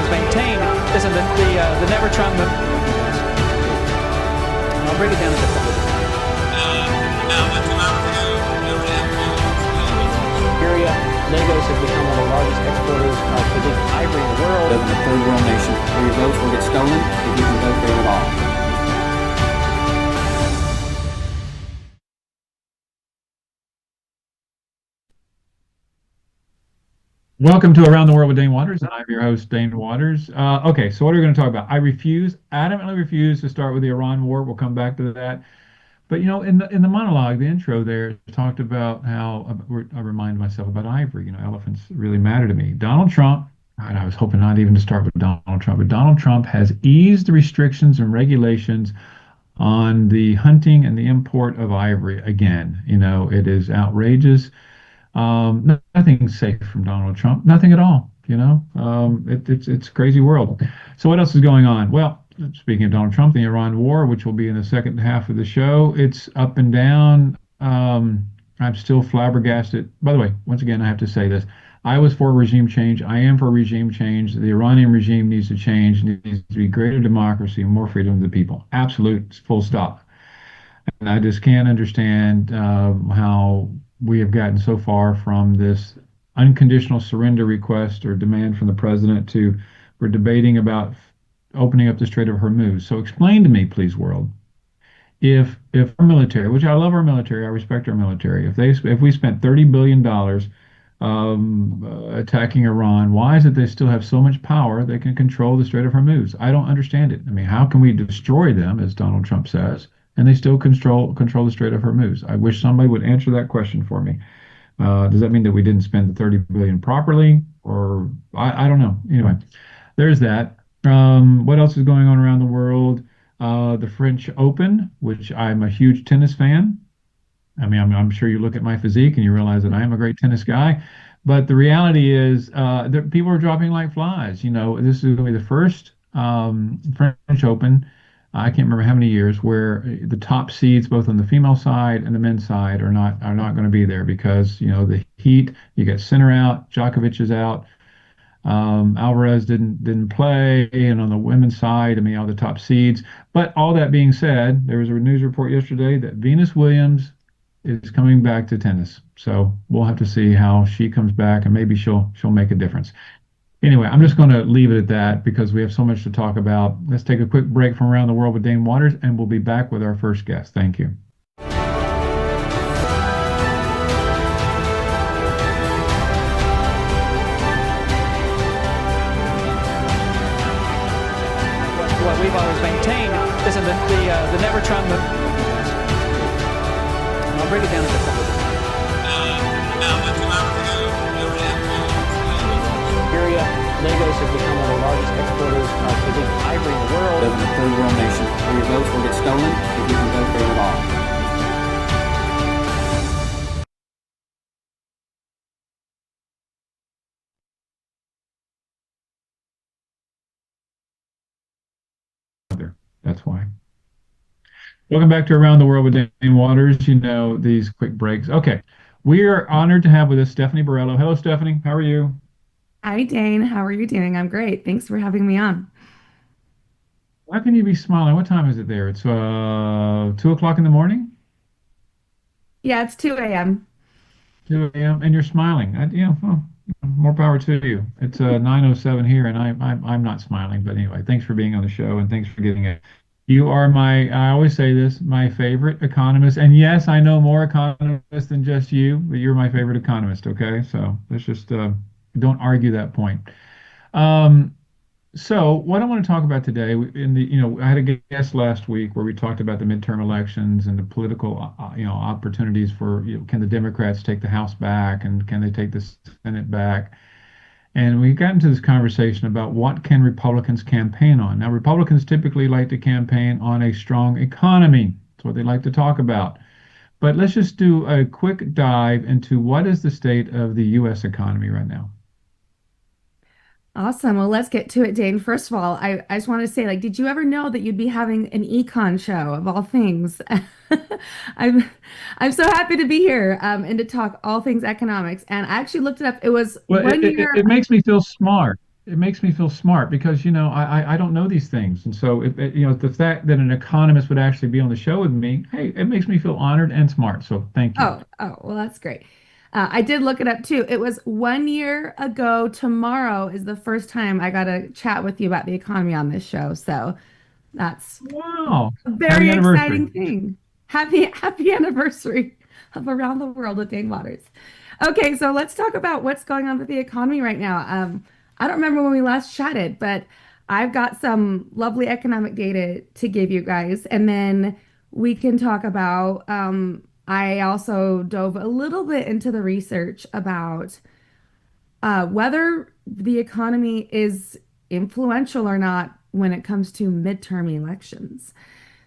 always maintained isn't the never Trump move. I'll break it down into a couple of different area. Lagos has become one of the largest exporters of Pacific ivory in the world. Live in a third world nation where your votes will get stolen if you can vote there at all. Welcome to Around the World with Dane Waters, and I'm your host, Dane Waters. Okay, so what are we going to talk about? I adamantly refuse to start with the Iran war. We'll come back to that. But in the monologue, the intro there talked about how I remind myself about ivory. Elephants really matter to me. Donald Trump, and I was hoping not even to start with Donald Trump, but Donald Trump has eased the restrictions and regulations on the hunting and the import of ivory again. It is outrageous. Nothing safe from Donald Trump, nothing at all. It's a crazy world. So what else is going on? Well, speaking of Donald Trump, the Iran war, which will be in the second half of the show, it's up and down. I'm still flabbergasted. By the way, once again, I have to say this. I was for regime change. I am for regime change. The Iranian regime needs to change. It needs to be greater democracy, more freedom of the people. Absolute, full stop. And I just can't understand how we have gotten so far from this unconditional surrender request or demand from the president to we're debating about opening up the Strait of Hormuz. So explain to me, please, world, if our military, which I love our military, I respect our military, if we spent $30 billion attacking Iran, why is it they still have so much power they can control the Strait of Hormuz? I don't understand it. I mean, how can we destroy them, as Donald Trump says, and they still control the Strait of Hormuz? I wish somebody would answer that question for me. Does that mean that we didn't spend the 30 billion properly, or I don't know. Anyway, there's that. What else is going on around the world? The French Open, which I'm a huge tennis fan. I mean, I'm sure you look at my physique and you realize that I am a great tennis guy. But the reality is, that people are dropping like flies. This is going to be the first French Open. I can't remember how many years where the top seeds, both on the female side and the men's side, are not going to be there because the heat. You get Sinner out, Djokovic is out. Alvarez didn't play, and on the women's side, I mean, all the top seeds. But all that being said, there was a news report yesterday that Venus Williams is coming back to tennis. So we'll have to see how she comes back, and maybe she'll make a difference. Anyway, I'm just going to leave it at that because we have so much to talk about. Let's take a quick break from Around the World with Dane Waters, and we'll be back with our first guest. Thank you. What we've always maintained isn't the never Trump move. I'll break it down into a couple of different area. Lagos has become one of the largest exporters of Pacific ivory in the world. Live in a third world nation where your votes will get stolen if you can vote there at all. That's why. Welcome back to Around the World with Dane Waters. These quick breaks. Okay. We are honored to have with us Stephanie Barello. Hello, Stephanie. How are you? Hi, Dane. How are you doing? I'm great. Thanks for having me on. How can you be smiling? What time is it there? It's 2 o'clock in the morning? Yeah, it's 2 a.m. 2 a.m. and you're smiling. Well, more power to you. It's 9:07 here, and I'm not smiling. But anyway, thanks for being on the show, and thanks for getting it. You are I always say this, my favorite economist. And yes, I know more economists than just you, but you're my favorite economist. Okay, so let's just don't argue that point. So what I want to talk about today, I had a guest last week where we talked about the midterm elections and the political, opportunities for, can the Democrats take the House back and can they take the Senate back? And we got into this conversation about what can Republicans campaign on. Now, Republicans typically like to campaign on a strong economy. That's what they like to talk about. But let's just do a quick dive into what is the state of the U.S. economy right now. Awesome. Well, let's get to it, Dane. First of all, I just want to say, did you ever know that you'd be having an econ show of all things? I'm so happy to be here and to talk all things economics. And I actually looked it up. It was Well, one year. it makes me feel smart. it makes me feel smart because I don't know these things, and so the fact that an economist would actually be on the show with me, hey, it makes me feel honored and smart. So thank you. Oh, well, that's great. I did look it up too. It was 1 year ago. Tomorrow is the first time I got to chat with you about the economy on this show. So that's Wow, a happy very anniversary. exciting thing. Happy anniversary of Around the World with Dane Waters. Okay, so let's talk about what's going on with the economy right now. I don't remember when we last chatted, but I've got some lovely economic data to give you guys, and then we can talk about. I also dove a little bit into the research about whether the economy is influential or not when it comes to midterm elections.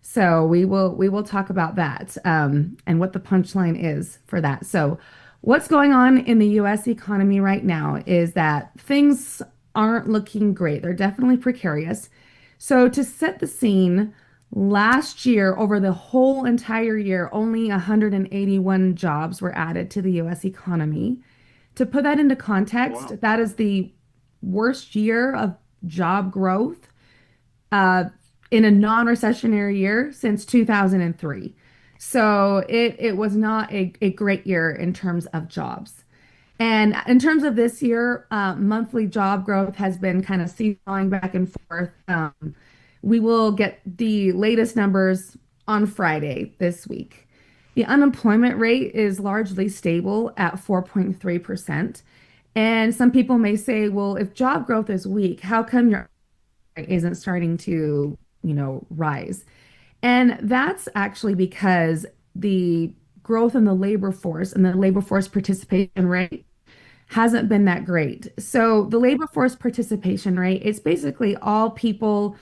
So we will talk about that and what the punchline is for that. So what's going on in the U.S. economy right now is that things aren't looking great. They're definitely precarious. So to set the scene, last year, over the whole entire year, only 181 jobs were added to the U.S. economy. To put that into context, Wow. that is the worst year of job growth uh, in a non-recessionary year since 2003. So it was not a great year in terms of jobs. And in terms of this year, monthly job growth has been kind of seesawing back and forth. We will get the latest numbers on Friday this week. The unemployment rate is largely stable at 4.3%. And some people may say, well, if job growth is weak, how come your rate isn't starting to, rise? And that's actually because the growth in the labor force and the labor force participation rate hasn't been that great. So the labor force participation rate is basically all people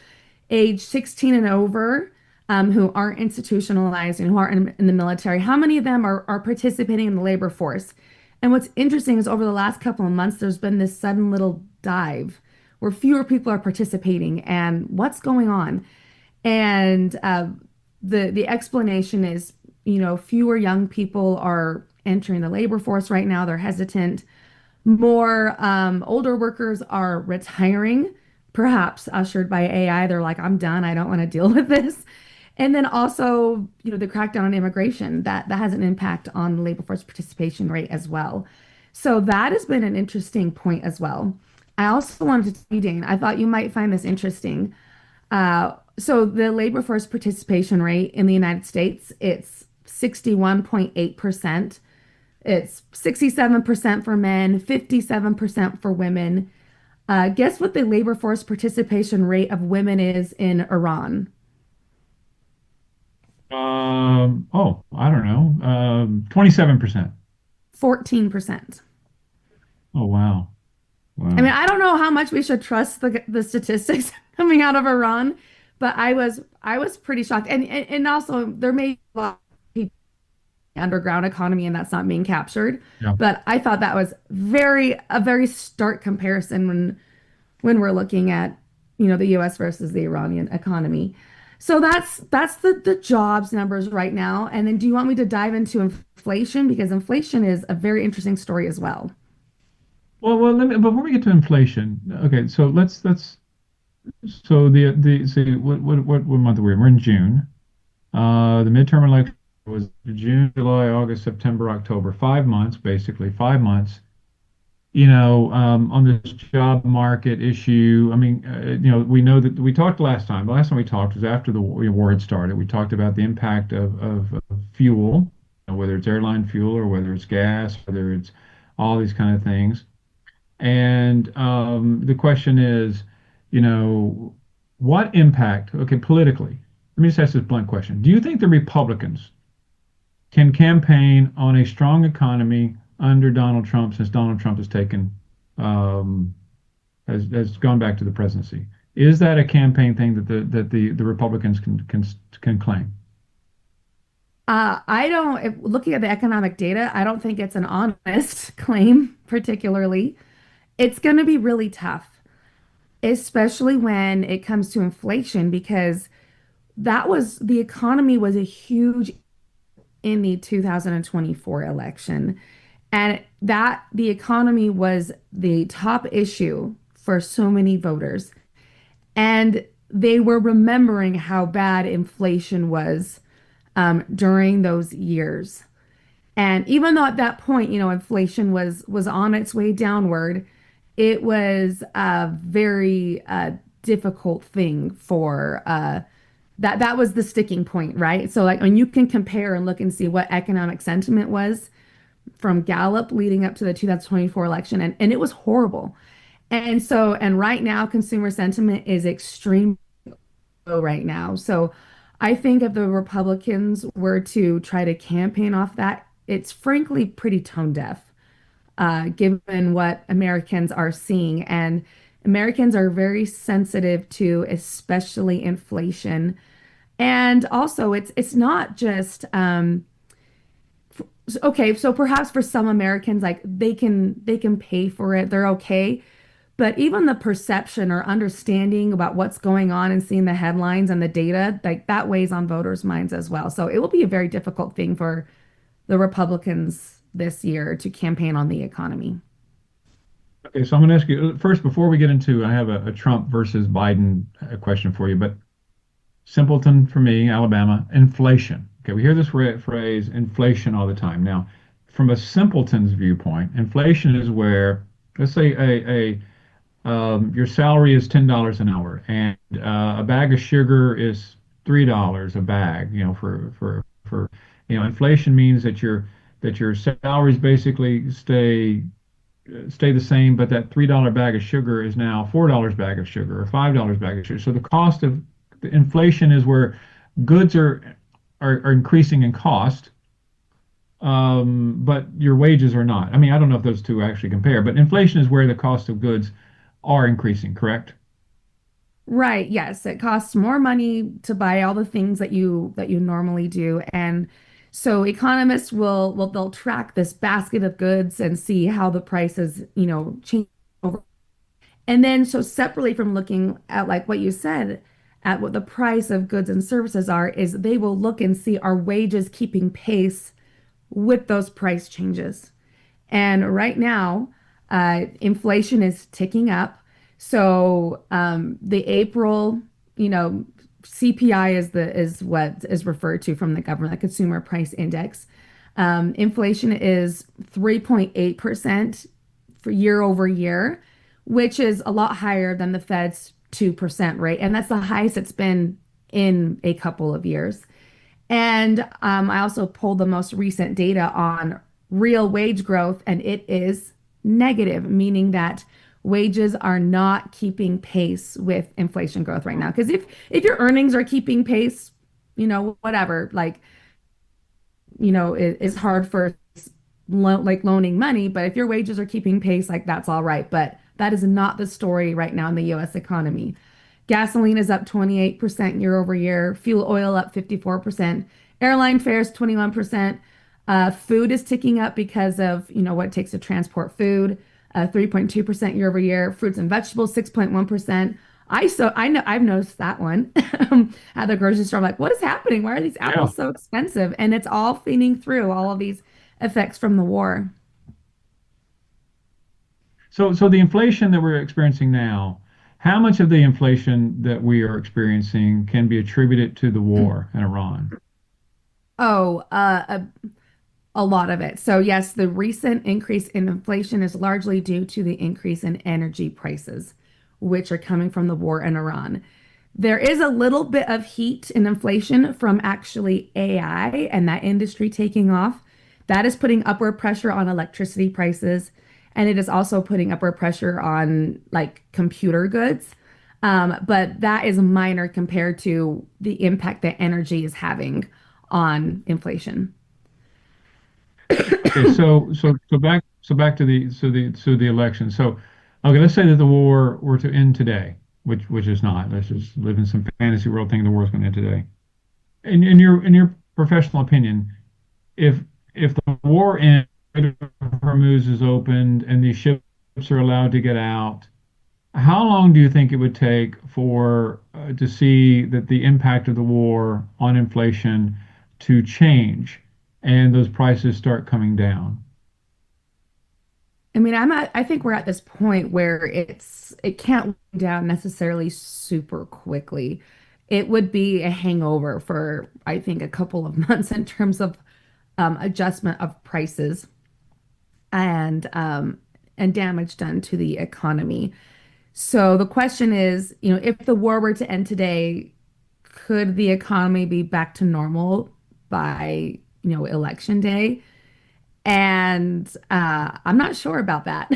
age 16 and over who aren't institutionalized and who aren't in the military. How many of them are participating in the labor force? And what's interesting is over the last couple of months, there's been this sudden little dive where fewer people are participating. And what's going on? And the explanation is, fewer young people are entering the labor force right now. They're hesitant. More older workers are retiring, perhaps ushered by AI. They're like, I'm done. I don't want to deal with this. And then also, the crackdown on immigration that has an impact on the labor force participation rate as well. So that has been an interesting point as well. I also wanted to tell you, Dane, I thought you might find this interesting. So the labor force participation rate in the United States, it's 61.8%. It's 67% for men, 57% for women. Guess what the labor force participation rate of women is in Iran? Oh, I don't know. 27%. 14%. Oh, wow. I mean, Wow. I don't know how much we should trust the statistics coming out of Iran, but I was pretty shocked. And also there may be a lot of people in the underground economy and that's not being captured. Yeah. But I thought that was a very stark comparison when we're looking at, the US versus the Iranian economy. So that's the jobs numbers right now. And then do you want me to dive into inflation? Because inflation is a very interesting story as well. Well, before we get to inflation, okay, so so what month are we in? We're in June. The midterm election was June, July, August, September, October, 5 months, basically 5 months. On this job market issue, I mean, we know that we talked last time. The last time we talked was after the war had started. We talked about the impact of fuel, whether it's airline fuel or whether it's gas, whether it's all these kind of things. And the question is, you know, what impact, okay, politically, let me just ask this blunt question. Do you think the Republicans can campaign on a strong economy under Donald Trump since Donald Trump has taken, um, has gone back to the presidency? Is that a campaign thing that the Republicans can claim? I don't, looking at the economic data, I don't think it's an honest claim, particularly. It's going to be really tough, especially when it comes to inflation, because the economy was a huge in the 2024 election. And that the economy was the top issue for so many voters. And they were remembering how bad inflation was during those years. And even though at that point, inflation was on its way downward, it was a very difficult thing for that was the sticking point, right? So like when you can compare and look and see what economic sentiment was from Gallup leading up to the 2024 election, and it was horrible. And right now, consumer sentiment is extreme low right now. So I think if the Republicans were to try to campaign off that, it's frankly pretty tone deaf, given what Americans are seeing. And Americans are very sensitive to, especially inflation. And also, it's not just okay. So perhaps for some Americans, like they can pay for it, they're okay. But even the perception or understanding about what's going on and seeing the headlines and the data, like that weighs on voters' minds as well. So it will be a very difficult thing for the Republicans this year to campaign on the economy. Okay, so I'm going to ask you first before we get into, I have a Trump versus Biden question for you, but simpleton for me, Alabama, inflation. Okay, we hear this phrase inflation all the time. Now, from a simpleton's viewpoint, inflation is where, let's say, your salary is $10 an hour, and a bag of sugar is $3 a bag. Inflation means that your salaries basically stay the same, but that $3 bag of sugar is now $4 bag of sugar or $5 bag of sugar. So the cost of the inflation is where goods are increasing in cost, but your wages are not. I mean, I don't know if those two actually compare, but inflation is where the cost of goods are increasing, correct? Right, yes, it costs more money to buy all the things that you normally do. And so economists will they'll track this basket of goods and see how the prices, change over. And then so separately from looking at like what you said, at what the price of goods and services are, is they will look and see are wages keeping pace with those price changes. And right now, inflation is ticking up. So the April, CPI is what is referred to from the government, the Consumer Price Index. Inflation is 3.8% for year over year, which is a lot higher than the Fed's 2% rate. And that's the highest it's been in a couple of years. And I also pulled the most recent data on real wage growth, and it is negative, meaning that wages are not keeping pace with inflation growth right now. Because if your earnings are keeping pace, whatever, like, it's hard for like loaning money, but if your wages are keeping pace, like that's all right. But that is not the story right now in the US economy. Gasoline is up 28% year over year, fuel oil up 54%, airline fares 21%. Food is ticking up because of, what it takes to transport food, 3.2% year over year, fruits and vegetables 6.1%. I know I've noticed that one at the grocery store. I'm like, what is happening? Why are these Yeah. apples so expensive? And it's all feeding through all of these effects from the war. So the inflation that we're experiencing now, how much of the inflation that we are experiencing can be attributed to the war in Iran? Oh, a lot of it. So yes, the recent increase in inflation is largely due to the increase in energy prices, which are coming from the war in Iran. There is a little bit of heat and inflation from actually AI and that industry taking off. That is putting upward pressure on electricity prices, and it is also putting upward pressure on like computer goods. But that is minor compared to the impact that energy is having on inflation. Okay, so back to the election. So okay, let's say that the war were to end today, which is not. Let's just live in some fantasy world thinking the war is going to end today. In your professional opinion, if if the war ends, Hormuz is opened and these ships are allowed to get out, how long do you think it would take for to see that the impact of the war on inflation to change and those prices start coming down? I think we're at this point where it can't wind down necessarily super quickly. It would be a hangover for, I think, a couple of months in terms of adjustment of prices and damage done to the economy. So the question is, if the war were to end today, could the economy be back to normal by, election day? And I'm not sure about that.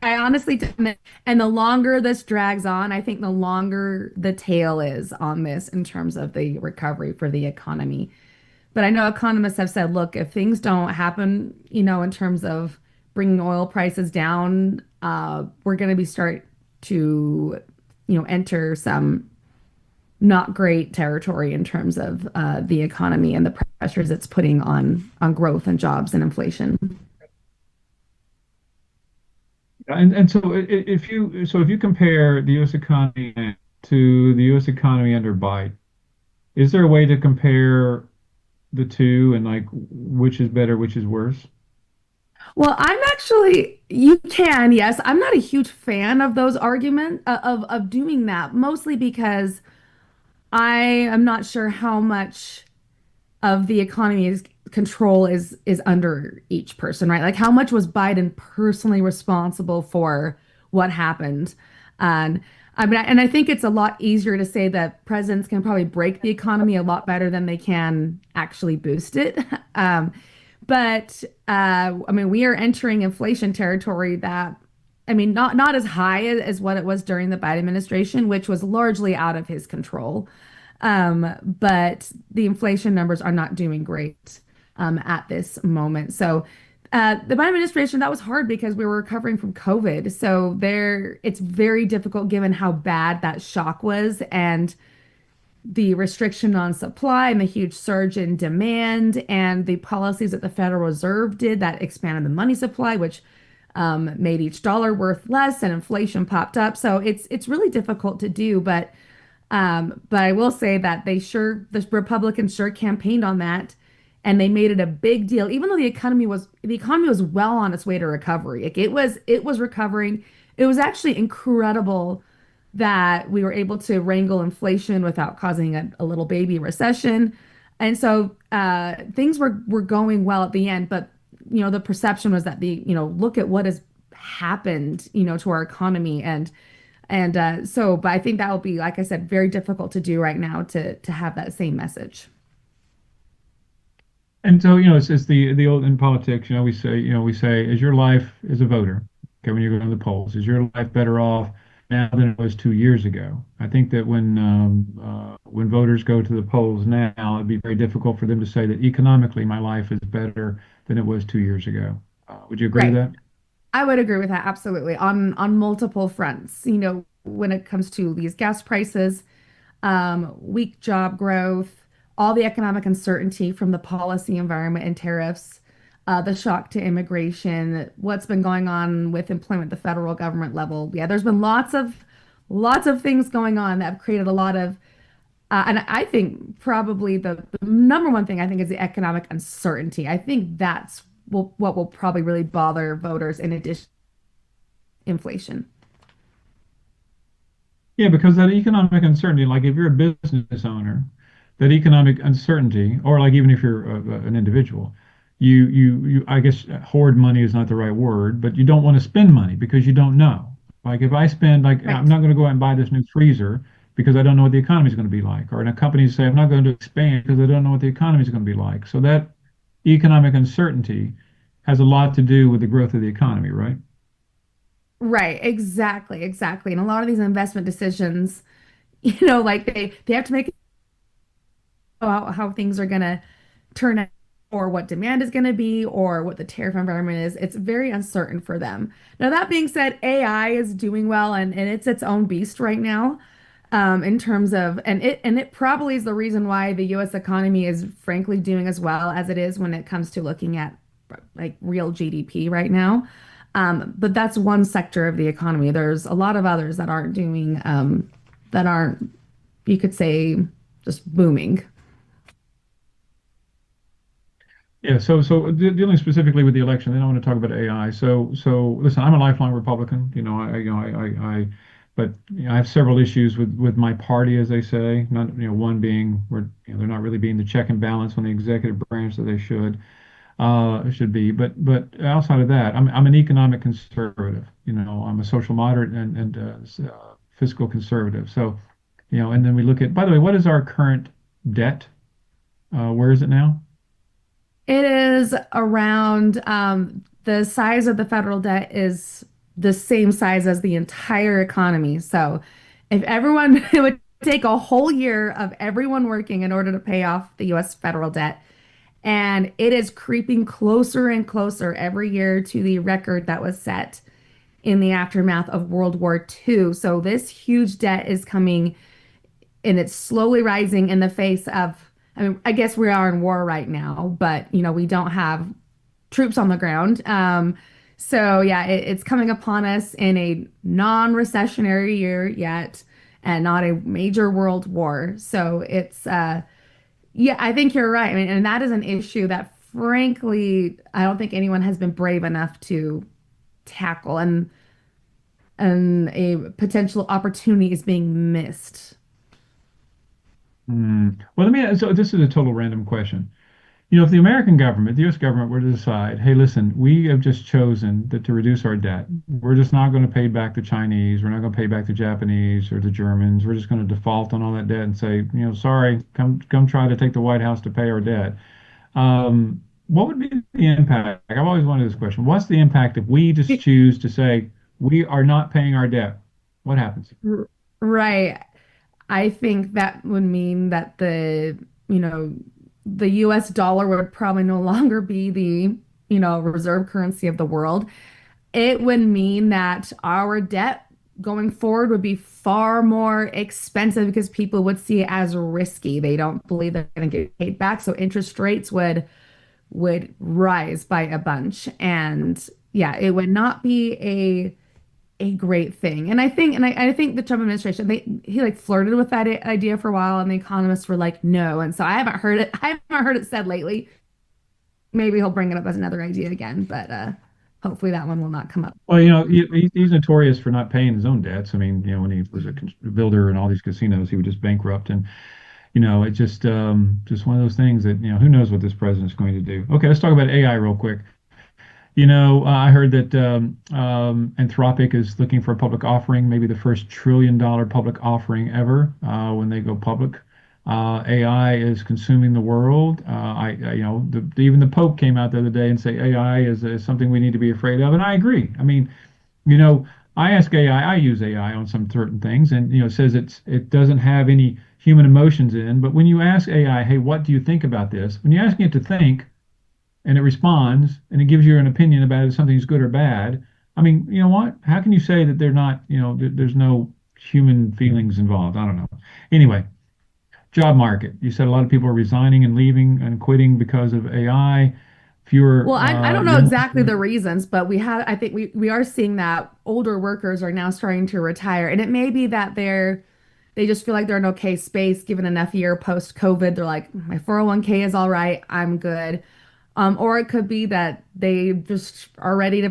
I honestly don't. And the longer this drags on, I think the longer the tail is on this in terms of the recovery for the economy. But I know economists have said, look, if things don't happen, in terms of bringing oil prices down, we're going to be start to, enter some not great territory in terms of the economy and the pressures it's putting on growth and jobs and inflation. And so if you compare the U.S. economy to the U.S. economy under Biden, is there a way to compare the two and like which is better, which is worse? Well, you can, yes. I'm not a huge fan of those arguments of doing that, mostly because I am not sure how much of the economy's control is under each person, right? Like how much was Biden personally responsible for what happened? And I think it's a lot easier to say that presidents can probably break the economy a lot better than they can actually boost it. But we are entering inflation territory that, not as high as what it was during the Biden administration, which was largely out of his control. But the inflation numbers are not doing great at this moment. So the Biden administration, that was hard because we were recovering from COVID. So it's very difficult given how bad that shock was and the restriction on supply and the huge surge in demand and the policies that the Federal Reserve did that expanded the money supply, which made each dollar worth less and inflation popped up. So it's really difficult to do, but I will say that the Republicans sure campaigned on that, and they made it a big deal, even though the economy was well on its way to recovery. Like it was recovering. It was actually incredible that we were able to wrangle inflation without causing a little baby recession, and so things were going well at the end. But the perception was that look at what has happened, to our economy but I think that will be, like I said, very difficult to do right now to have that same message. And so, it's the old in politics, we say, is your life as a voter, okay, when you go to the polls, is your life better off now than it was 2 years ago? I think that when voters go to the polls now, it'd be very difficult for them to say that economically my life is better than it was 2 years ago. Would you agree with Right. that? I would agree with that absolutely on multiple fronts. When it comes to these gas prices, weak job growth, all the economic uncertainty from the policy environment and tariffs, the shock to immigration, what's been going on with employment at the federal government level. Yeah, there's been lots of things going on that have created a lot of, and I think probably the number one thing I think is the economic uncertainty. I think what will probably really bother voters in addition to inflation. Yeah, because that economic uncertainty, like if you're a business owner, that economic uncertainty, or like even if you're an individual, I guess hoard money is not the right word, but you don't want to spend money because you don't know. Like if I spend, like I'm Right. not going to go out and buy this new freezer because I don't know what the economy is going to be like, or in a company say I'm not going to expand because I don't know what the economy is going to be like. So that economic uncertainty has a lot to do with the growth of the economy, right? Right, exactly. And a lot of these investment decisions, like they have to make how things are going to turn out or what demand is going to be or what the tariff environment is. It's very uncertain for them. Now, that being said, AI is doing well and it's its own beast right now. In terms of and it probably is the reason why the US economy is frankly doing as well as it is when it comes to looking at like real GDP right now. But that's one sector of the economy. There's a lot of others that aren't doing that aren't, you could say, just booming. Yeah, dealing specifically with the election, then I want to talk about AI. So listen, I'm a lifelong Republican. But I have several issues with my party, as they say. Not, one being where they're not really being the check and balance on the executive branch that they should be. But outside of that, I'm an economic conservative. I'm a social moderate and fiscal conservative. So, and then we look at. By the way, what is our current debt? Where is it now? It is around the size of the federal debt is the same size as the entire economy. So if everyone, it would take a whole year of everyone working in order to pay off the US federal debt. And it is creeping closer and closer every year to the record that was set in the aftermath of World War II. So this huge debt is coming and it's slowly rising in the face of, I mean, I guess we are in war right now, but we don't have troops on the ground. So yeah, it's coming upon us in a non-recessionary year yet, and not a major world war. So it's yeah, I think you're right. I mean, and that is an issue that frankly, I don't think anyone has been brave enough to tackle, and a potential opportunity is being missed. Well, so this is a total random question. If the American government, the U.S. government were to decide, hey, listen, we have just chosen that to reduce our debt, we're just not going to pay back the Chinese, we're not going to pay back the Japanese or the Germans, we're just going to default on all that debt and say, sorry, come try to take the White House to pay our debt. What would be the impact? I've always wanted this question. What's the impact if we just choose to say we are not paying our debt? What happens? Right. I think that would mean that you know, the US dollar would probably no longer be the, reserve currency of the world. It would mean that our debt going forward would be far more expensive because people would see it as risky. They don't believe they're going to get paid back. So interest rates would rise by a bunch. And yeah, it would not be a great thing. And I think the Trump administration, he like flirted with that idea for a while, and the economists were like, no. And so I haven't heard it. I haven't heard it said lately. Maybe he'll bring it up as another idea again, but hopefully that one will not come up. Well, he's notorious for not paying his own debts. I mean, when he was a builder in all these casinos, he would just bankrupt, and it's just one of those things that who knows what this president's going to do. Okay, let's talk about AI real quick. I heard that Anthropic is looking for a public offering, maybe the first $1 trillion public offering ever when they go public. AI is consuming the world. Even the Pope came out the other day and say AI is something we need to be afraid of, and I agree. I mean, you know, I ask AI, I use AI on some certain things, and it says it doesn't have any human emotions in. But when you ask AI, hey, what do you think about this? When you're asking it to think, and it responds and it gives you an opinion about if something's good or bad. I mean, you know what? How can you say that they're not, there's no human feelings involved? I don't know. Anyway, job market. You said a lot of people are resigning and leaving and quitting because of AI. Fewer Well, I don't know young. exactly the reasons, but I think we are seeing that older workers are now starting to retire. And it may be that they just feel like they're in okay space given enough year post COVID. They're like, my 401k is all right, I'm good. Or it could be that they're ready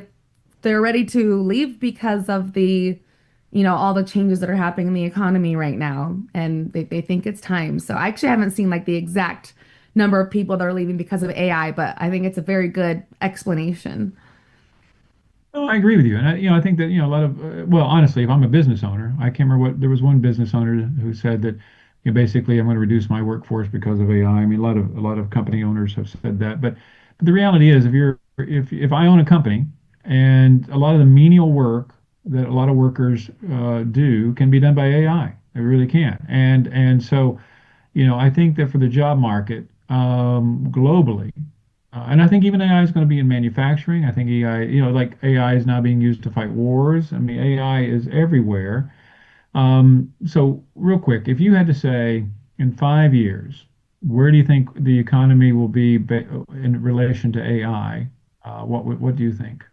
to leave because of all the changes that are happening in the economy right now. And they think it's time. So I actually haven't seen like the exact number of people that are leaving because of AI, but I think it's a very good explanation. No, I agree with you, and I think that a lot of well, honestly, if I'm a business owner, I can't remember what there was one business owner who said that basically I'm going to reduce my workforce because of AI. I mean, a lot of company owners have said that, but the reality is, if I own a company and a lot of the menial work that a lot of workers do can be done by AI, they really can, and so I think that for the job market globally. And I think even AI is going to be in manufacturing. I think AI, like AI is now being used to fight wars. I mean, AI is everywhere. So real quick, if you had to say in 5 years, where do you think the economy will be in relation to AI? What do you think?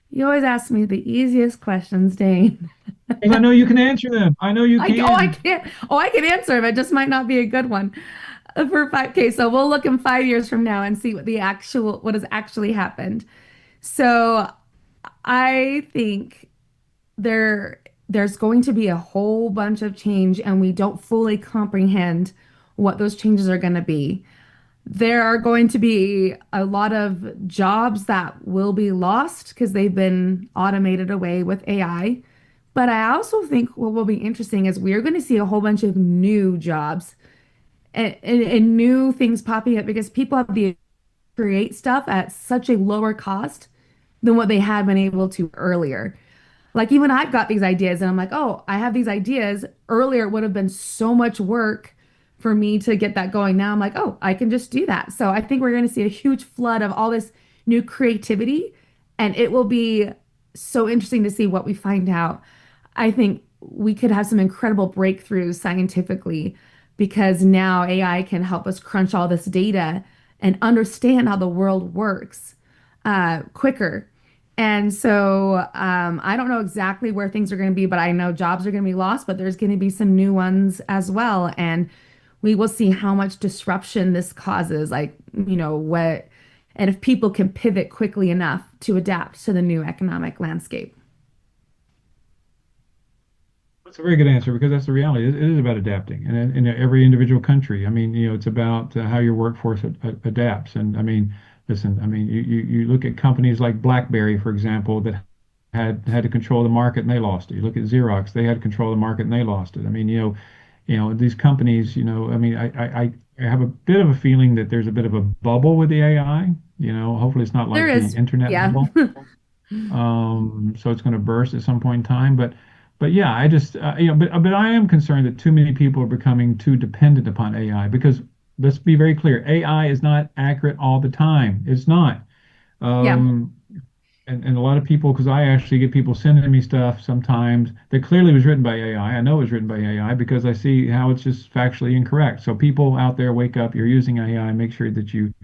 You always ask me the easiest questions, Dane. Because I know you can answer them. I know you I can. can't. Oh, I can answer them. It just might not be a good one. For 5K. So we'll look in 5 years from now and see what has actually happened. So I think there's going to be a whole bunch of change, and we don't fully comprehend what those changes are going to be. There are going to be a lot of jobs that will be lost because they've been automated away with AI. But I also think what will be interesting is we're going to see a whole bunch of new jobs and new things popping up because people have the create stuff at such a lower cost than what they had been able to earlier. Like even I've got these ideas and I'm like, oh, I have these ideas. Earlier it would have been so much work for me to get that going. Now I'm like, oh, I can just do that. So I think we're going to see a huge flood of all this new creativity, and it will be so interesting to see what we find out. I think we could have some incredible breakthroughs scientifically because now AI can help us crunch all this data and understand how the world works quicker. And so I don't know exactly where things are going to be, but I know jobs are going to be lost, but there's going to be some new ones as well. And we will see how much disruption this causes, like, and if people can pivot quickly enough to adapt to the new economic landscape. That's a very good answer because that's the reality. It is about adapting, and in every individual country. I mean, it's about how your workforce adapts. And I mean, listen, I mean, you look at companies like BlackBerry, for example, that had to control the market and they lost it. You look at Xerox, they had to control the market and they lost it. I mean, these companies, I mean, I have a bit of a feeling that there's a bit of a bubble with the AI. Hopefully it's not There like the is, internet yeah. bubble. So it's going to burst at some point in time. But yeah, I just but I am concerned that too many people are becoming too dependent upon AI because let's be very clear, AI is not accurate all the time. It's not. Yeah. Um, and a lot of people, because I actually get people sending me stuff sometimes that clearly was written by AI. I know it was written by AI because I see how it's just factually incorrect. So people out there, wake up! You're using AI. Make sure that you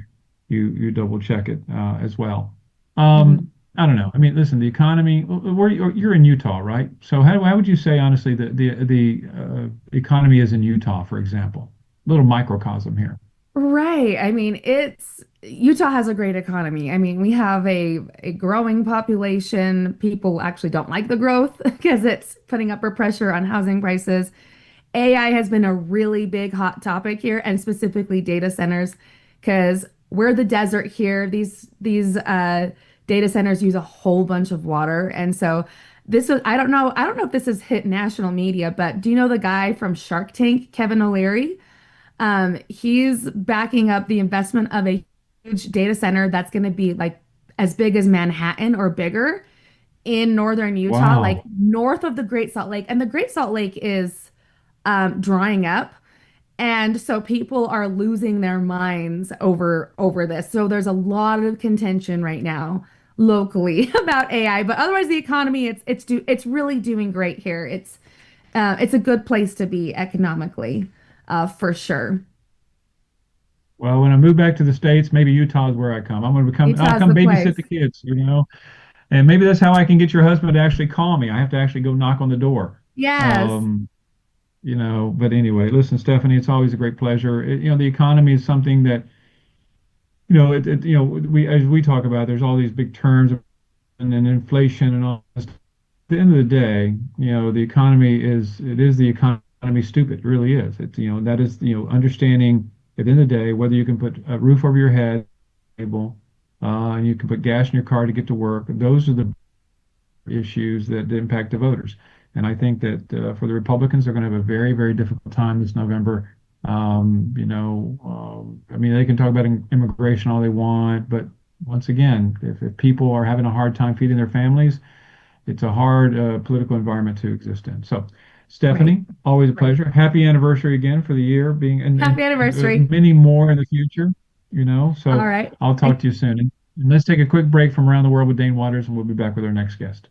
double check it as well. Mhm. I don't know. I mean, listen, the economy. You're in Utah, right? So how would you say honestly the economy is in Utah, for example? Little microcosm here. Right. I mean, it's Utah has a great economy. I mean, we have a growing population. People actually don't like the growth because it's putting upward pressure on housing prices. AI has been a really big hot topic here, and specifically data centers, because we're the desert here. These data centers use a whole bunch of water, and so this was I don't know if this has hit national media, but do you know the guy from Shark Tank, Kevin O'Leary? He's backing up the investment of a huge data center that's going to be like as big as Manhattan or bigger in northern Utah, like Wow. north of the Great Salt Lake. And the Great Salt Lake is drying up. And so people are losing their minds over this. So there's a lot of contention right now locally about AI, but otherwise the economy it's really doing great here. It's a good place to be economically, for sure. Well, when I move back to the States, maybe Utah is where I come. I'll Utah's come the babysit place. the kids. And maybe that's how I can get your husband to actually call me. I have to actually go knock on the door. Yes. Um, but anyway, listen, Stephanie, it's always a great pleasure. The economy is something that, as we talk about, there's all these big terms and then inflation and all this. At the end of the day, the economy it is the economy stupid. It really is. That is, understanding at the end of the day, whether you can put a roof over your head, table, and you can put gas in your car to get to work. Those are the issues that impact the voters. And I think that for the Republicans, they're going to have a very, very difficult time this November. I mean, they can talk about immigration all they want, but once again, if people are having a hard time feeding their families, it's a hard political environment to exist in. So, Right. Stephanie, always a pleasure. Happy anniversary again for the year being, Happy and anniversary. many more in the future. All So right. I'll talk to you soon. And let's take a quick break from Around the World with Dane Waters, and we'll be back with our next guest.